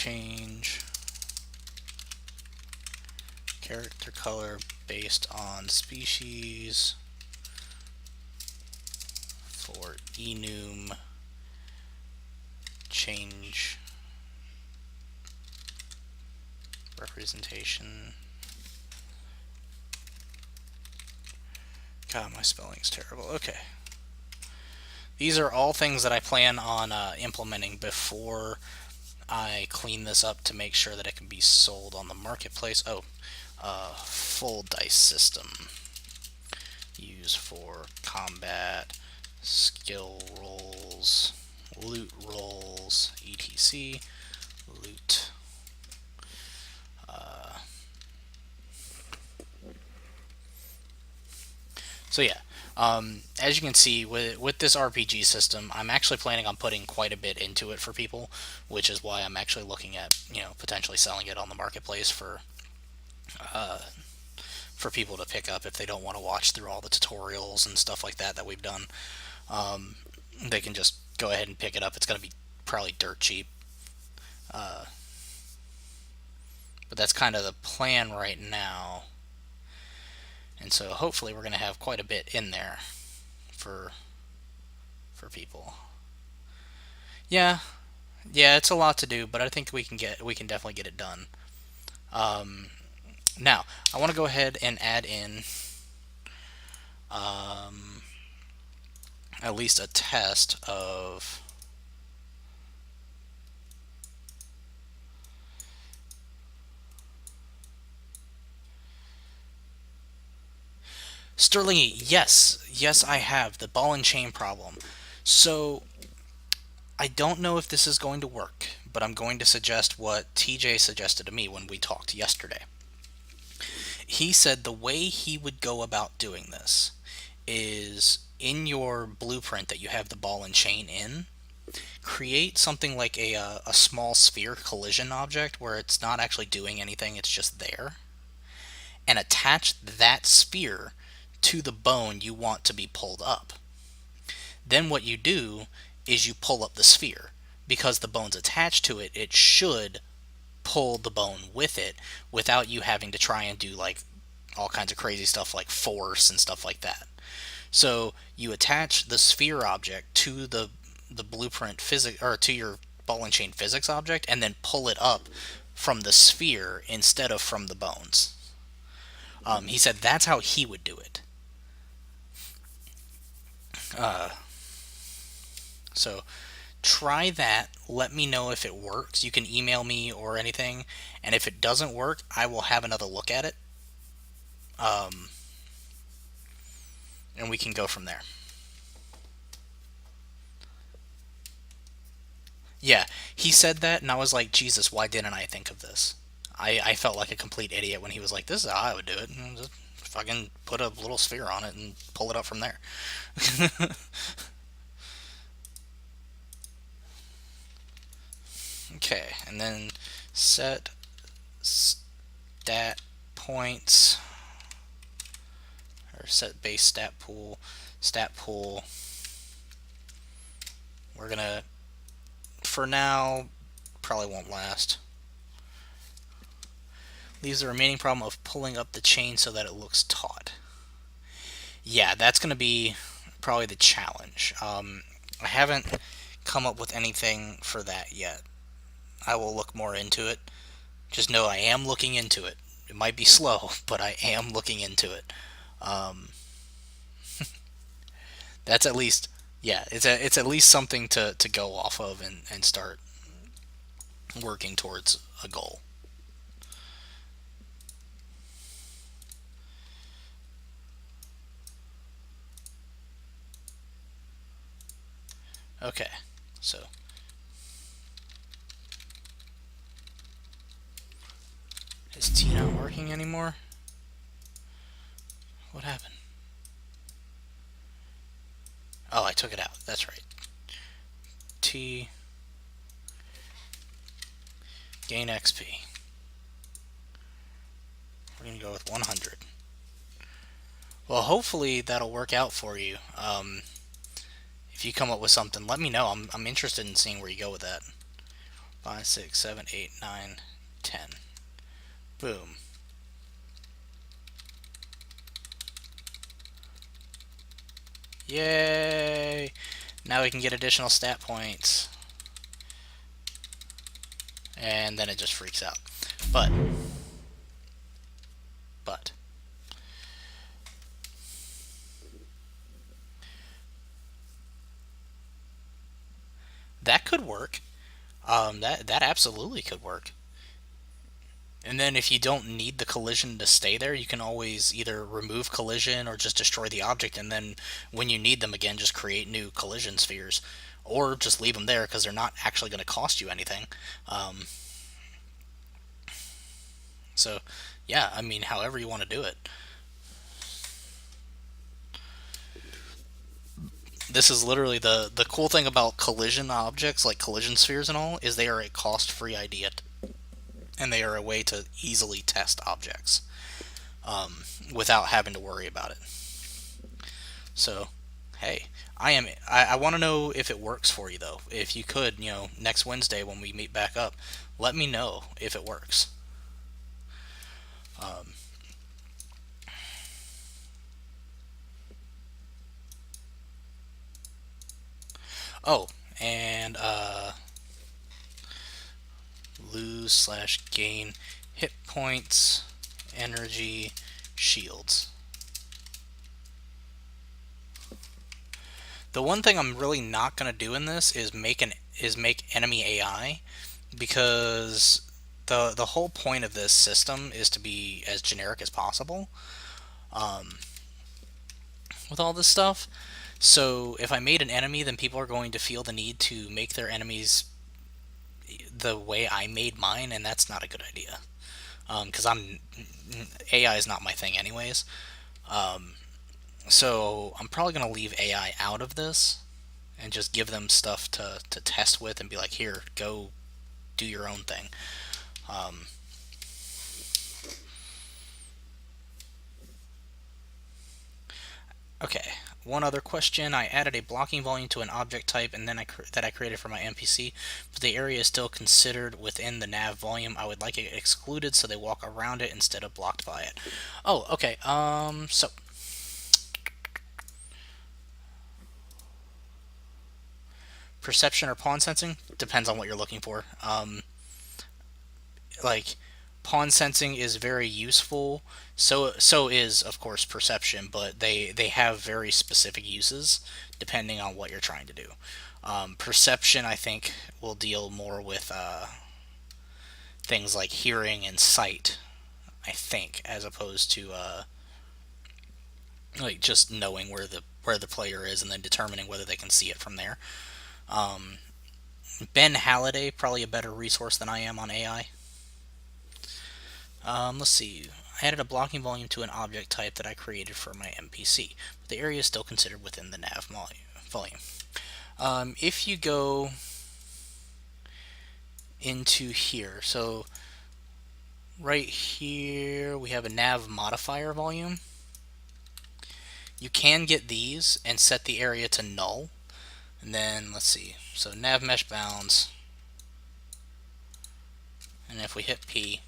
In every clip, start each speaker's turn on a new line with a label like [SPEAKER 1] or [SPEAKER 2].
[SPEAKER 1] change character color based on species for enum change representation. God, my spelling's terrible. Okay. These are all things that I plan on implementing before I clean this up to make sure that it can be sold on the marketplace. Oh, full dice system. Use for combat, skill rolls, loot rolls, etc. Loot. So yeah, as you can see, with this RPG system, I'm actually planning on putting quite a bit into it for people, which is why I'm actually looking at, potentially selling it on the marketplace for people to pick up if they don't want to watch through all the tutorials and stuff like that we've done. They can just go ahead and pick it up. It's going to be probably dirt cheap. But that's kind of the plan right now. And so hopefully we're going to have quite a bit in there for people. Yeah, it's a lot to do, but I think we can definitely get it done. Now I want to go ahead and add in at least a test of Sterling. Yes, I have the ball and chain problem. So I don't know if this is going to work, but I'm going to suggest what TJ suggested to me when we talked yesterday. He said the way he would go about doing this is in your blueprint that you have the ball and chain in, create something like a small sphere collision object where it's not actually doing anything, it's just there, and attach that sphere to the bone you want to be pulled up. Then what you do is you pull up the sphere. Because the bone's attached to it, it should pull the bone with it without you having to try and do like all kinds of crazy stuff like force and stuff like that. So you attach the sphere object to the blueprint physics, or to your ball and chain physics object, and then pull it up from the sphere instead of from the bones. He said that's how he would do it. So try that. Let me know if it works. You can email me or anything, and if it doesn't work, I will have another look at it. And we can go from there. Yeah, he said that, and I was like, Jesus, why didn't I think of this? I felt like a complete idiot when he was like, this is how I would do it. And just fucking put a little sphere on it and pull it up from there. Okay, and then set stat points, or set base stat pool. We're gonna, for now, probably won't last. Leaves the remaining problem of pulling up the chain so that it looks taut. Yeah, that's gonna be probably the challenge. I haven't come up with anything for that yet. I will look more into it. Just know I am looking into it. It might be slow, but I am looking into it. That's at least, yeah, it's at least something to go off of and start working towards a goal. Okay, so is T not working anymore? What happened? Oh, I took it out. That's right. T gain XP. We're gonna go with 100. Well, hopefully that'll work out for you. If you come up with something, let me know. I'm interested in seeing where you go with that. 5, 6, 7, 8, 9, 10. Boom. Yay! Now we can get additional stat points. And then it just freaks out. But that could work. That absolutely could work. And then if you don't need the collision to stay there, you can always either remove collision or just destroy the object, and then when you need them again, just create new collision spheres. Or just leave them there because they're not actually going to cost you anything. So, yeah, I mean, however you want to do it. This is literally the cool thing about collision objects, like collision spheres and all, is they are a cost-free idea, and they are a way to easily test objects without having to worry about it. So, hey, I want to know if it works for you though. If you could, next Wednesday when we meet back up, let me know if it works. Um, oh, and lose/gain hit points, energy, shields. The one thing I'm really not going to do in this is make enemy AI, because the whole point of this system is to be as generic as possible with all this stuff. So if I made an enemy, then people are going to feel the need to make their enemies the way I made mine, and that's not a good idea. Because AI is not my thing anyways. So I'm probably going to leave AI out of this and just give them stuff to test with and be like, here, go do your own thing. Um, okay, one other question. I added a blocking volume to an object type and then that I created for my NPC, but the area is still considered within the nav volume. I would like it excluded so they walk around it instead of blocked by it. Oh, okay. So perception or pawn sensing depends on what you're looking for. Like pawn sensing is very useful. So is of course perception, but they have very specific uses depending on what you're trying to do. Perception, I think, will deal more with things like hearing and sight. I think, as opposed to like just knowing where the player is and then determining whether they can see it from there. Um, Ben Halliday probably a better resource than I am on AI. Let's see. I added a blocking volume to an object type that I created for my NPC, but the area is still considered within the nav volume. If you go into here, so right here we have a nav modifier volume. You can get these and set the area to null. And then let's see. So nav mesh bounds. And if we hit P,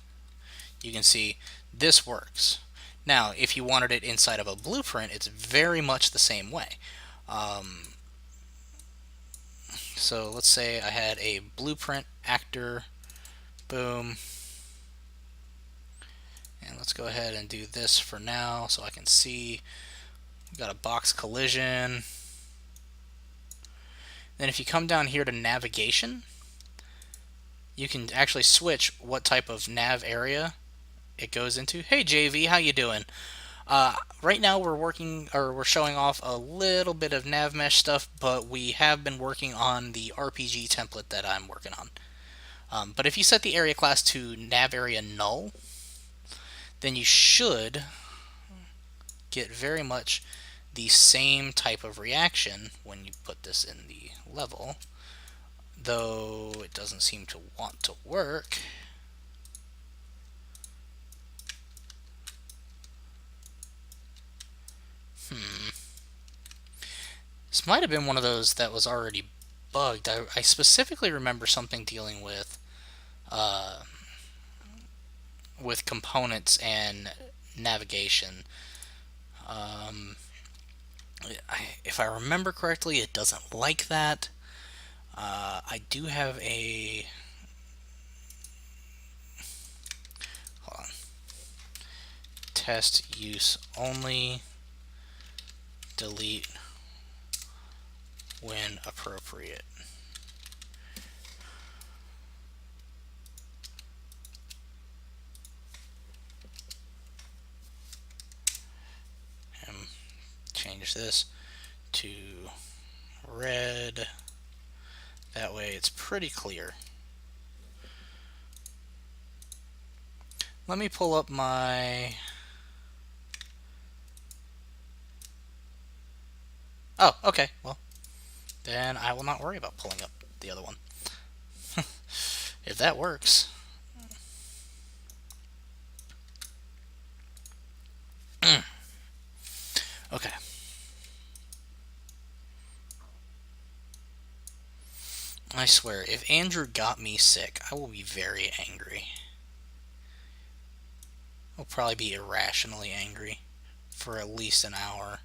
[SPEAKER 1] you can see this works. Now, if you wanted it inside of a blueprint, it's very much the same way. So let's say I had a blueprint actor, boom. And let's go ahead and do this for now so I can see. We've got a box collision. Then if you come down here to navigation, you can actually switch what type of nav area it goes into. Hey JV, how you doing? Right now we're showing off a little bit of nav mesh stuff, but we have been working on the RPG template that I'm working on. But if you set the area class to nav area null, then you should get very much the same type of reaction when you put this in the level, though it doesn't seem to want to work. This might have been one of those that was already bugged. I specifically remember something dealing with uh, with components and navigation. Um, if I remember correctly, it doesn't like that. I do have a. Hold on. Test use only. Delete when appropriate. And change this to red. That way it's pretty clear. Let me pull up my... Oh, okay. Well, then I will not worry about pulling up the other one. If that works. Okay. I swear, if Andrew got me sick, I will be very angry. I'll probably be irrationally angry for at least an hour.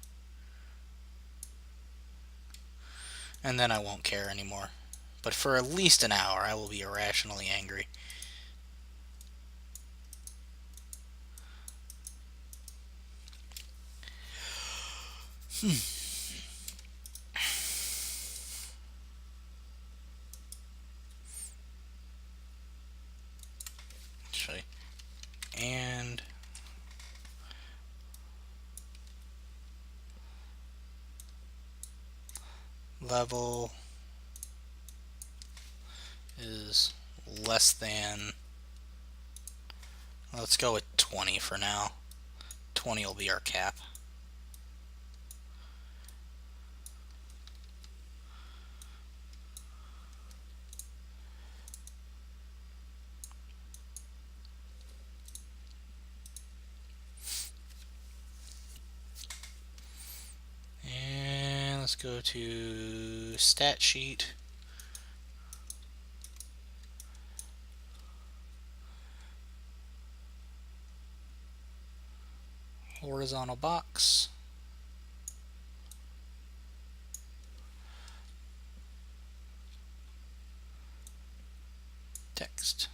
[SPEAKER 1] And then I won't care anymore. But for at least an hour, I will be irrationally angry. Actually, and level is less than, let's go with 20 for now. 20 will be our cap. And let's go to stat sheet. Horizontal box. Text.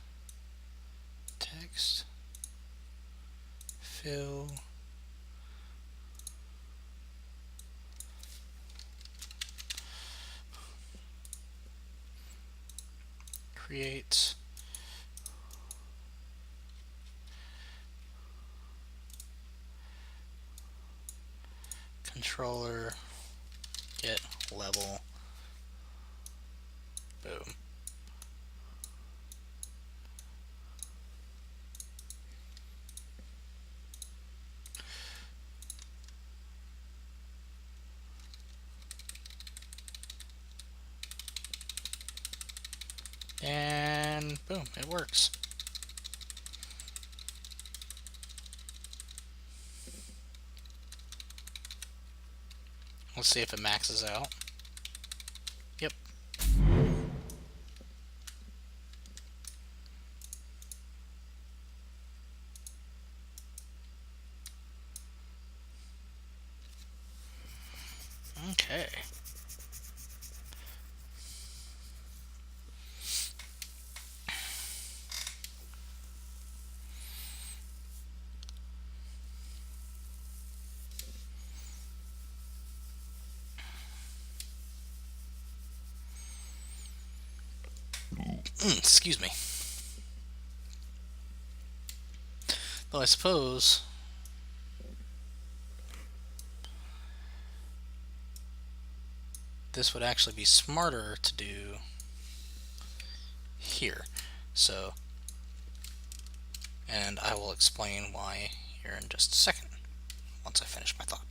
[SPEAKER 1] Text. Fill. Create. Controller. Get level. Boom. And boom, it works. Let's see if it maxes out. Yep. Okay. Excuse me. Though I suppose this would actually be smarter to do here. So, and I will explain why here in just a second, once I finish my thought.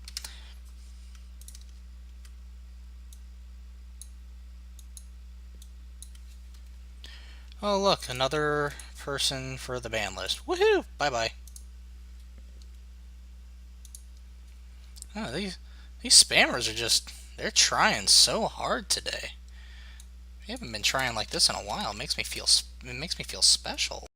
[SPEAKER 1] Oh look, another person for the ban list. Woohoo! Bye-bye. Oh, these spammers are just, they're trying so hard today. We haven't been trying like this in a while. It makes me feel special.